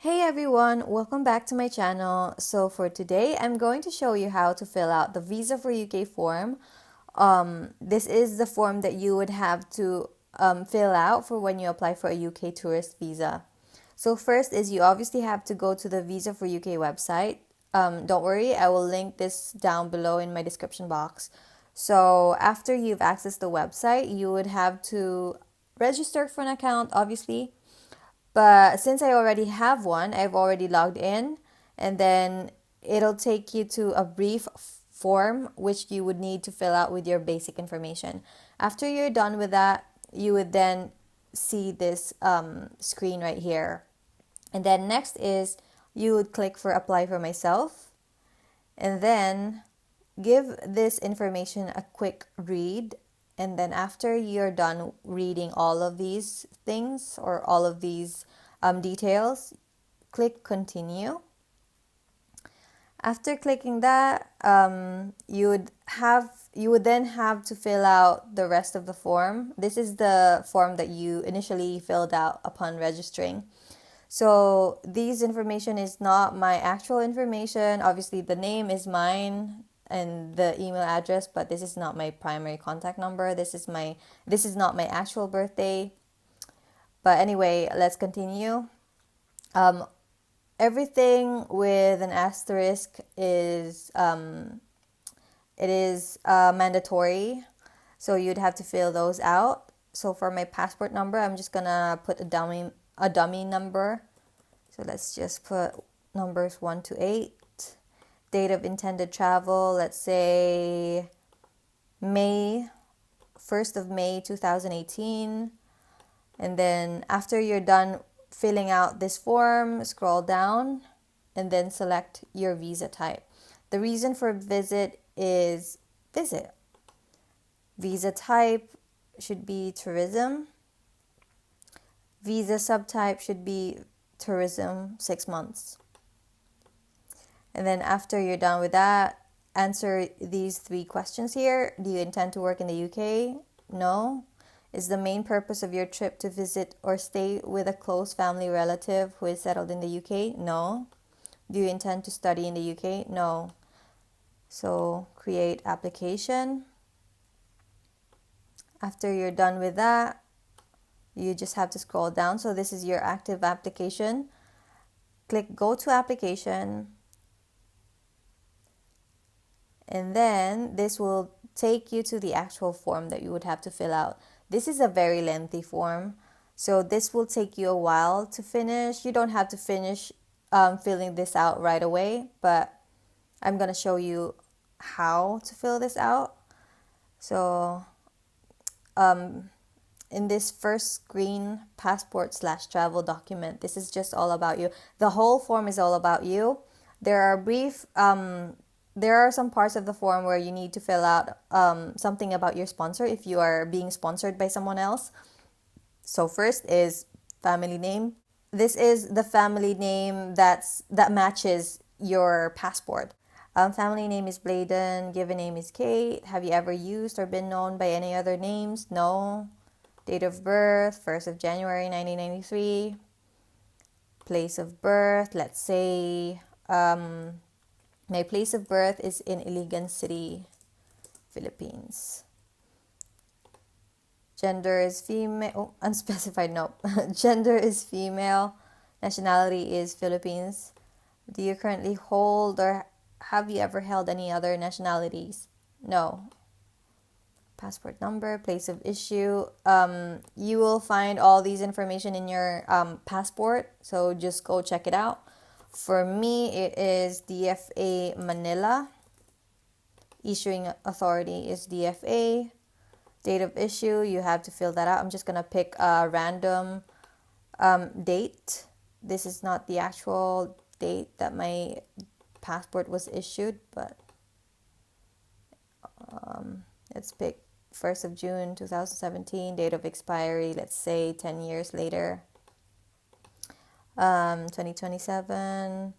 Hey everyone, welcome back to my channel. So for today, I'm going to show you how to fill out the Visa for UK form. This is the form that you would have to fill out for when you apply for a UK tourist visa. So first is you obviously have to go to the Visa for UK website. Don't worry, I will link this down below in my description box. So after you've accessed the website, you would have to register for an account, obviously. But since I already have one, I've already logged in, and then it'll take you to a brief form which you would need to fill out with your basic information. After you're done with that, you would then see this screen right here. And then next is you would click for apply for myself, and then give this information a quick read. And then after you're done reading all of these things or all of these details, click continue. After clicking that, you would then have to fill out the rest of the form. This is the form that you initially filled out upon registering. So these information is not my actual information. Obviously, the name is mine and the email address, but this is not my primary contact number. This is not my actual birthday. But anyway, let's continue. Everything with an asterisk is mandatory, so you'd have to fill those out. So for my passport number, I'm just gonna put a dummy number. So let's just put numbers 1 to 8. Date of intended travel, let's say May 1st of May 2018. And then after you're done filling out this form, scroll down and then select your visa type. The reason for visit is visit. Visa type should be tourism. Visa subtype should be tourism 6 months. And then after you're done with that, answer these 3 questions here. Do you intend to work in the UK? No. Is the main purpose of your trip to visit or stay with a close family relative who is settled in the UK? No. Do you intend to study in the UK? No. So create application. After you're done with that, you just have to scroll down. So this is your active application. Click go to application. And then this will take you to the actual form that you would have to fill out. This is a very lengthy form, so this will take you a while to finish. You don't have to finish filling this out right away, but I'm going to show you how to fill this out. So in this first screen, passport/travel document, this is just all about you. The whole form is all about you. There are some parts of the form where you need to fill out something about your sponsor if you are being sponsored by someone else. So first is family name. This is the family name that matches your passport. Family name is Bladon, given name is Kate. Have you ever used or been known by any other names? No. Date of birth, 1st of January 1993. Place of birth, let's say my place of birth is in Iligan City, Philippines. Gender is female. Oh, unspecified, no. Gender is female. Nationality is Philippines. Do you currently hold or have you ever held any other nationalities? No. Passport number, place of issue. You will find all these information in your passport, so just go check it out. For me, it is DFA Manila. Issuing authority is DFA. Date of issue, you have to fill that out. I'm just going to pick a random date. This is not the actual date that my passport was issued, but let's pick 1st of June 2017. Date of expiry, let's say 10 years later. 2027,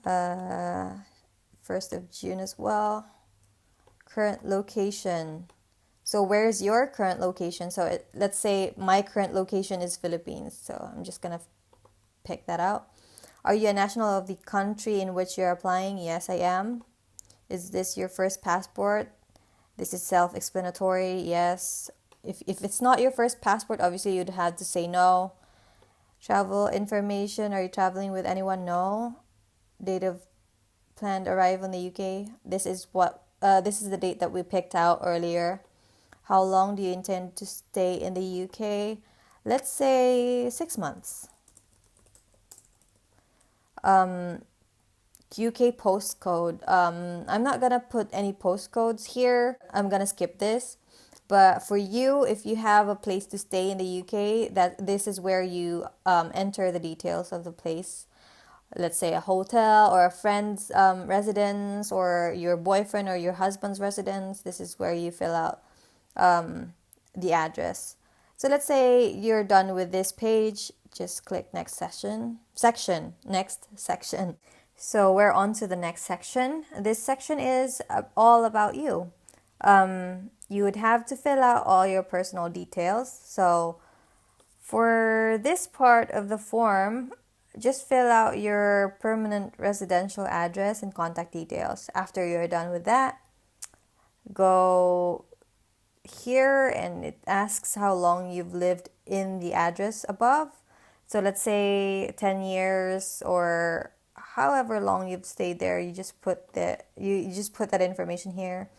1st of June as well. Current location. So where's your current location? So let's say my current location is Philippines. So I'm just going to pick that out. Are you a national of the country in which you're applying? Yes, I am. Is this your first passport? This is self-explanatory. Yes. If it's not your first passport, obviously you'd have to say no. Travel information. Are you traveling with anyone? No. Date of planned arrival in the UK. This is the date that we picked out earlier. How long do you intend to stay in the UK? Let's say 6 months. UK postcode. I'm not gonna put any postcodes here. I'm gonna skip this. But for you, if you have a place to stay in the UK, this is where you enter the details of the place. Let's say a hotel or a friend's residence, or your boyfriend or your husband's residence. This is where you fill out the address. So let's say you're done with this page. Just click next next section. So we're on to the next section. This section is all about you. You would have to fill out all your personal details. So for this part of the form, just fill out your permanent residential address and contact details. After you're done with that, go here and it asks how long you've lived in the address above. So let's say 10 years or however long you've stayed there. You just put that information here.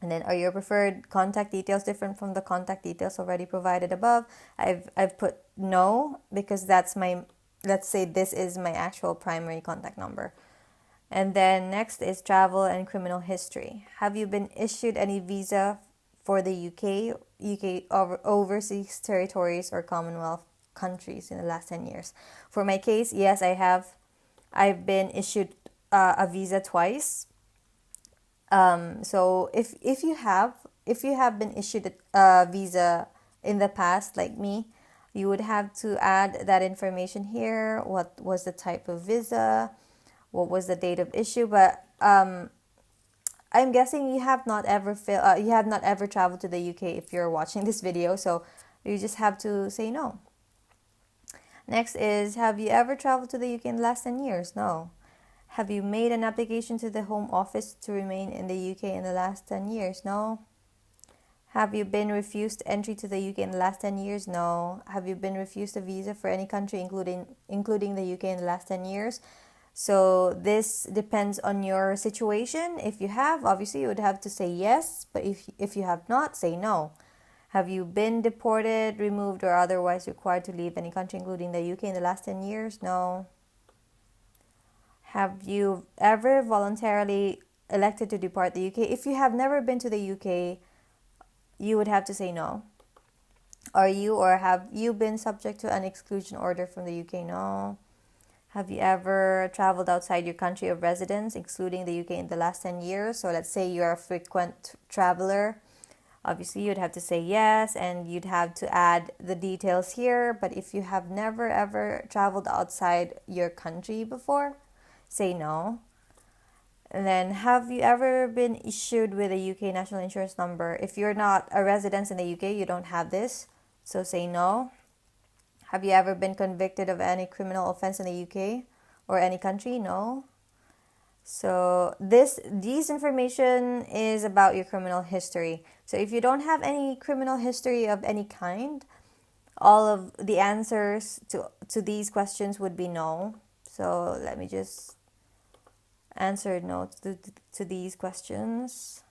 And then, are your preferred contact details different from the contact details already provided above? I've put no, because let's say this is my actual primary contact number. And then next is travel and criminal history. Have you been issued any visa for the UK overseas territories or Commonwealth countries in the last 10 years? For my case, yes, I have. I've been issued a visa twice. So if you have been issued a visa in the past, like me, you would have to add that information here. What was the type of visa? What was the date of issue? But I'm guessing you have not ever traveled to the UK if you're watching this video. So you just have to say no. Next is, have you ever traveled to the UK in the last 10 years? No. Have you made an application to the Home Office to remain in the UK in the last 10 years? No. Have you been refused entry to the UK in the last 10 years? No. Have you been refused a visa for any country, including the UK, in the last 10 years? So this depends on your situation. If you have, obviously you would have to say yes. But if you have not, say no. Have you been deported, removed, or otherwise required to leave any country, including the UK, in the last 10 years? No. Have you ever voluntarily elected to depart the UK? If you have never been to the UK, you would have to say no. Are you or have you been subject to an exclusion order from the UK? No. Have you ever traveled outside your country of residence, excluding the UK, in the last 10 years? So let's say you're a frequent traveler. Obviously, you'd have to say yes, and you'd have to add the details here. But if you have never ever traveled outside your country before, say no. And then, have you ever been issued with a UK national insurance number? If you're not a resident in the UK, you don't have this, so say no. Have you ever been convicted of any criminal offense in the UK or any country? No. So these information is about your criminal history. So if you don't have any criminal history of any kind, all of the answers to these questions would be no. So let me just answer no to these questions.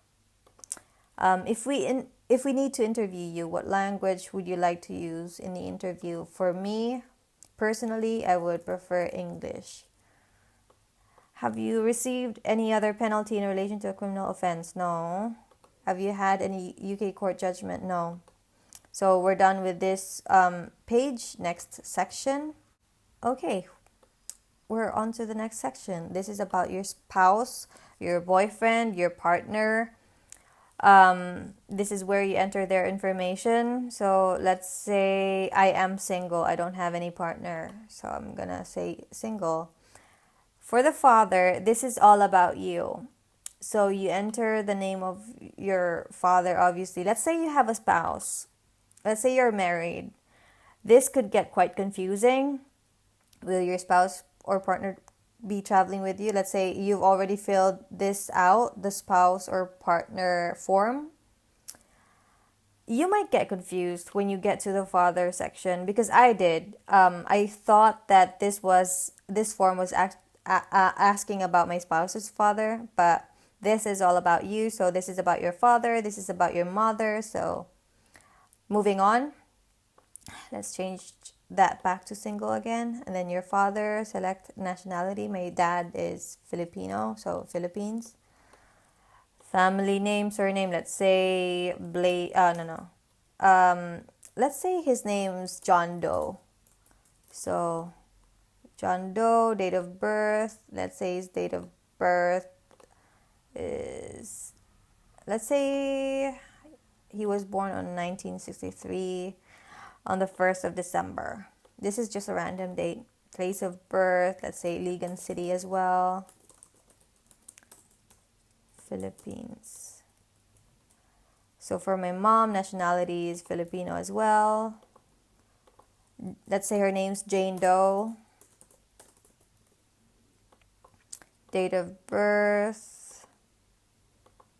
If we need to interview you, what language would you like to use in the interview? For me, personally, I would prefer English. Have you received any other penalty in relation to a criminal offense? No. Have you had any UK court judgment? No. So we're done with this page. Next section. Okay, we're on to the next section. This is about your spouse, your boyfriend, your partner. This is where you enter their information. So let's say I am single. I don't have any partner. So I'm gonna say single. For the father, this is all about you. So you enter the name of your father, obviously. Let's say you have a spouse. Let's say you're married. This could get quite confusing. Will your spouse or partner be traveling with you? Let's say you've already filled this out, the spouse or partner form. You might get confused when you get to the father section, because I did. I thought that this form was asking about my spouse's father, but this is all about you. So this is about your father. This is about your mother. So moving on, let's change that back to single again. And then your father, select nationality. My dad is Filipino, so Philippines. Family name, surname, let's say no. Let's say his name's John Doe. So John Doe, date of birth, let's say his date of birth is, let's say he was born on 1963 on the 1st of December. This is just a random date. Place of birth, let's say Ligan City as well. Philippines. So for my mom, nationality is Filipino as well. Let's say her name's Jane Doe. Date of birth.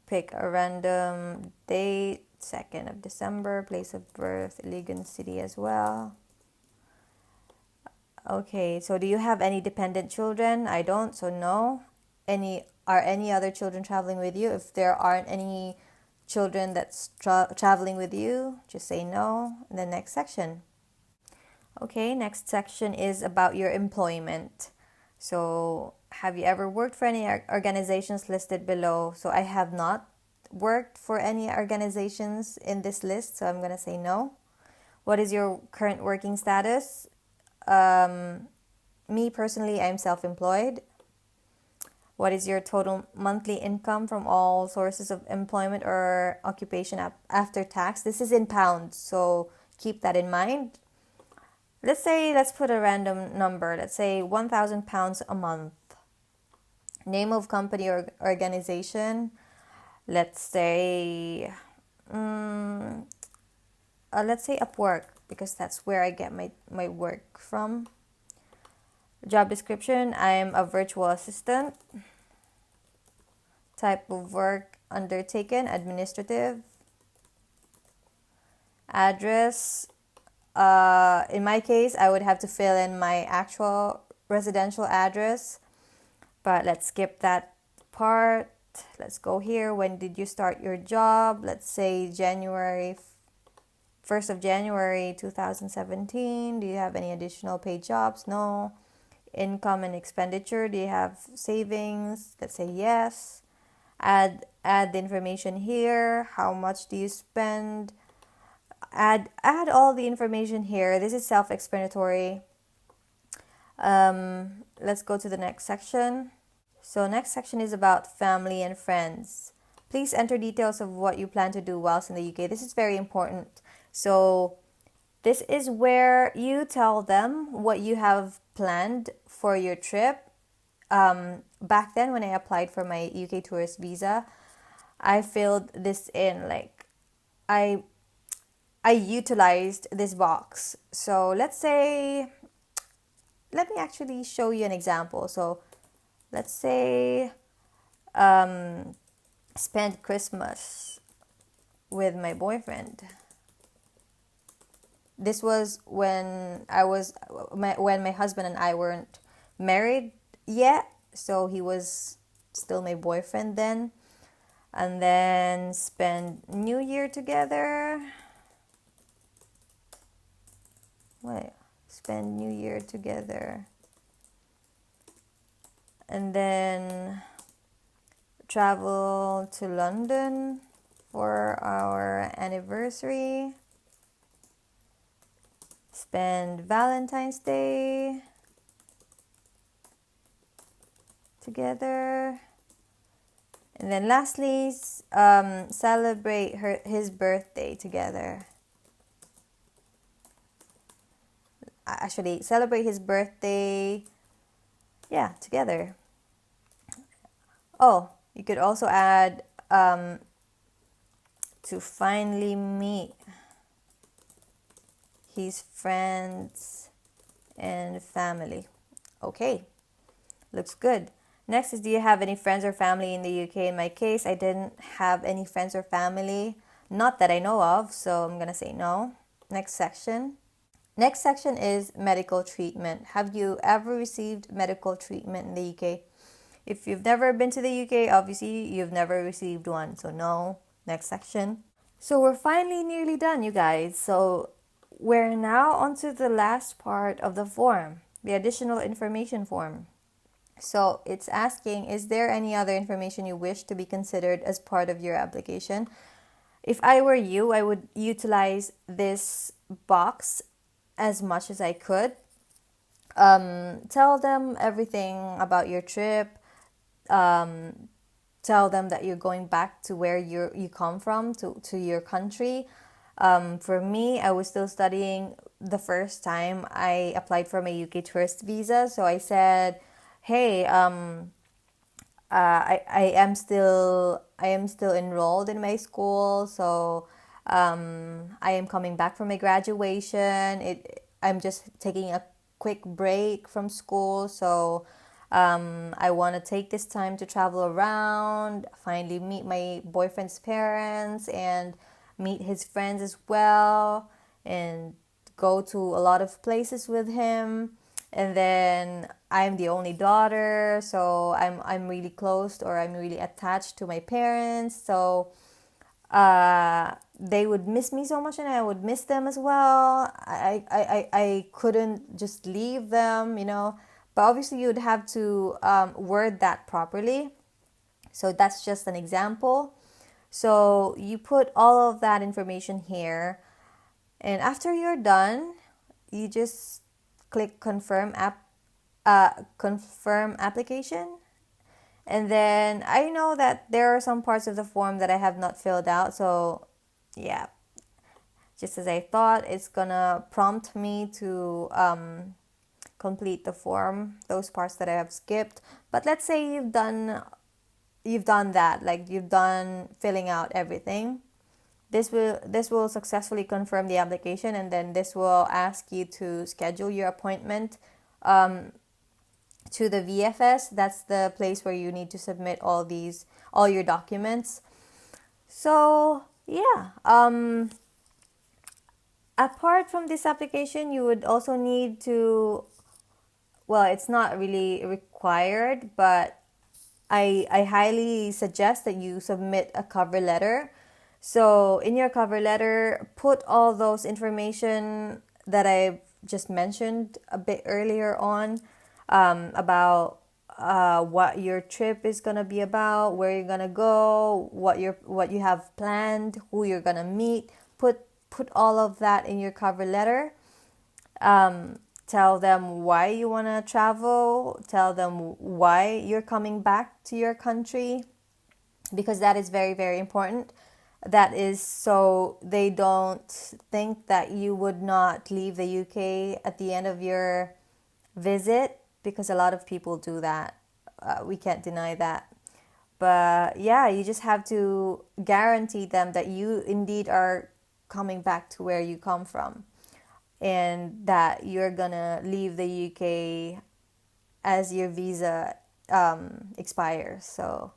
Pick a random date. 2nd of December. Place of birth, Ligan City as well. Okay, so do you have any dependent children? I don't, so no. Are any other children traveling with you? If there aren't any children that's traveling with you, just say no. And the next section. Okay, next section is about your employment. So have you ever worked for any organizations listed below? So I have not worked for any organizations in this list, so I'm going to say no. What is your current working status? Me personally, I'm self-employed. What is your total monthly income from all sources of employment or occupation after tax? This is in pounds, so keep that in mind. Let's put a random number. Let's say £1,000 a month. Name of company or organization. Let's say, Upwork, because that's where I get my work from. Job description, I'm a virtual assistant. Type of work undertaken, administrative. Address, in my case, I would have to fill in my actual residential address, but let's skip that part. Let's go here. When did you start your job? Let's say 1st of January 2017. Do you have any additional paid jobs? No. Income and expenditure. Do you have savings? Let's say yes. Add the information here. How much do you spend? Add all the information here. This is self-explanatory. Let's go to the next section. So next section is about family and friends. Please enter details of what you plan to do whilst in the UK. This is very important. So this is where you tell them what you have planned for your trip. Back then when I applied for my UK tourist visa, I filled this in, like I utilized this box. So let me actually show you an example. So let's say spend Christmas with my boyfriend. This was when my husband and I weren't married yet, so he was still my boyfriend then. And then spend New Year together. Spend New Year together. And then travel to London for our anniversary. Spend Valentine's Day together. And then lastly, celebrate his birthday together. Actually, celebrate his birthday, together. Oh, you could also add to finally meet his friends and family. Okay, looks good. Next is, do you have any friends or family in the UK? In my case, I didn't have any friends or family, not that I know of, so I'm gonna say no. Next section. Next section is medical treatment. Have you ever received medical treatment in the UK? If you've never been to the UK, obviously you've never received one, so no. Next section. So we're finally nearly done, you guys. So we're now onto the last part of the form, the additional information form. So it's asking, is there any other information you wish to be considered as part of your application? If I were you, I would utilize this box as much as I could. Tell them everything about your trip. Tell them that you're going back to where you come from, to your country. For me, I was still studying the first time I applied for my UK tourist visa. So I said, hey, I am still enrolled in my school, so I am coming back from my graduation. I'm just taking a quick break from school, so I want to take this time to travel around, finally meet my boyfriend's parents and meet his friends as well, and go to a lot of places with him. And then I'm the only daughter, so I'm really close, or I'm really attached to my parents. So they would miss me so much, and I would miss them as well. I couldn't just leave them, But obviously, you'd have to word that properly. So that's just an example. So you put all of that information here, and after you're done, you just click confirm application. And then I know that there are some parts of the form that I have not filled out, so yeah, just as I thought, it's gonna prompt me to complete the form, those parts that I have skipped. But let's say you've done that, like you've done filling out everything. This will successfully confirm the application, and then this will ask you to schedule your appointment to the VFS. That's the place where you need to submit all your documents. So yeah, apart from this application, you would also need to, well, it's not really required, but I highly suggest that you submit a cover letter. So in your cover letter, put all those information that I've just mentioned a bit earlier on, about what your trip is gonna be about, where you're gonna go, what you have planned, who you're gonna meet. Put all of that in your cover letter. Tell them why you wanna travel. Tell them why you're coming back to your country, because that is very, very important. That is so they don't think that you would not leave the UK at the end of your visit, because a lot of people do that. We can't deny that. But yeah, you just have to guarantee them that you indeed are coming back to where you come from, and that you're gonna leave the UK as your visa expires. So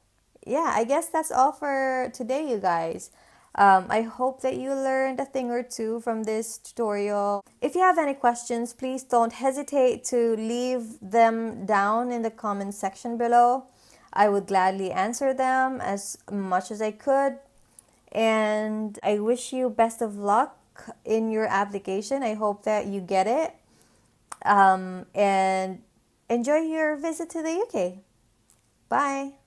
yeah, I guess that's all for today, you guys. I hope that you learned a thing or two from this tutorial. If you have any questions, please don't hesitate to leave them down in the comment section below. I would gladly answer them as much as I could. And I wish you best of luck in your application. I hope that you get it. And enjoy your visit to the UK. Bye.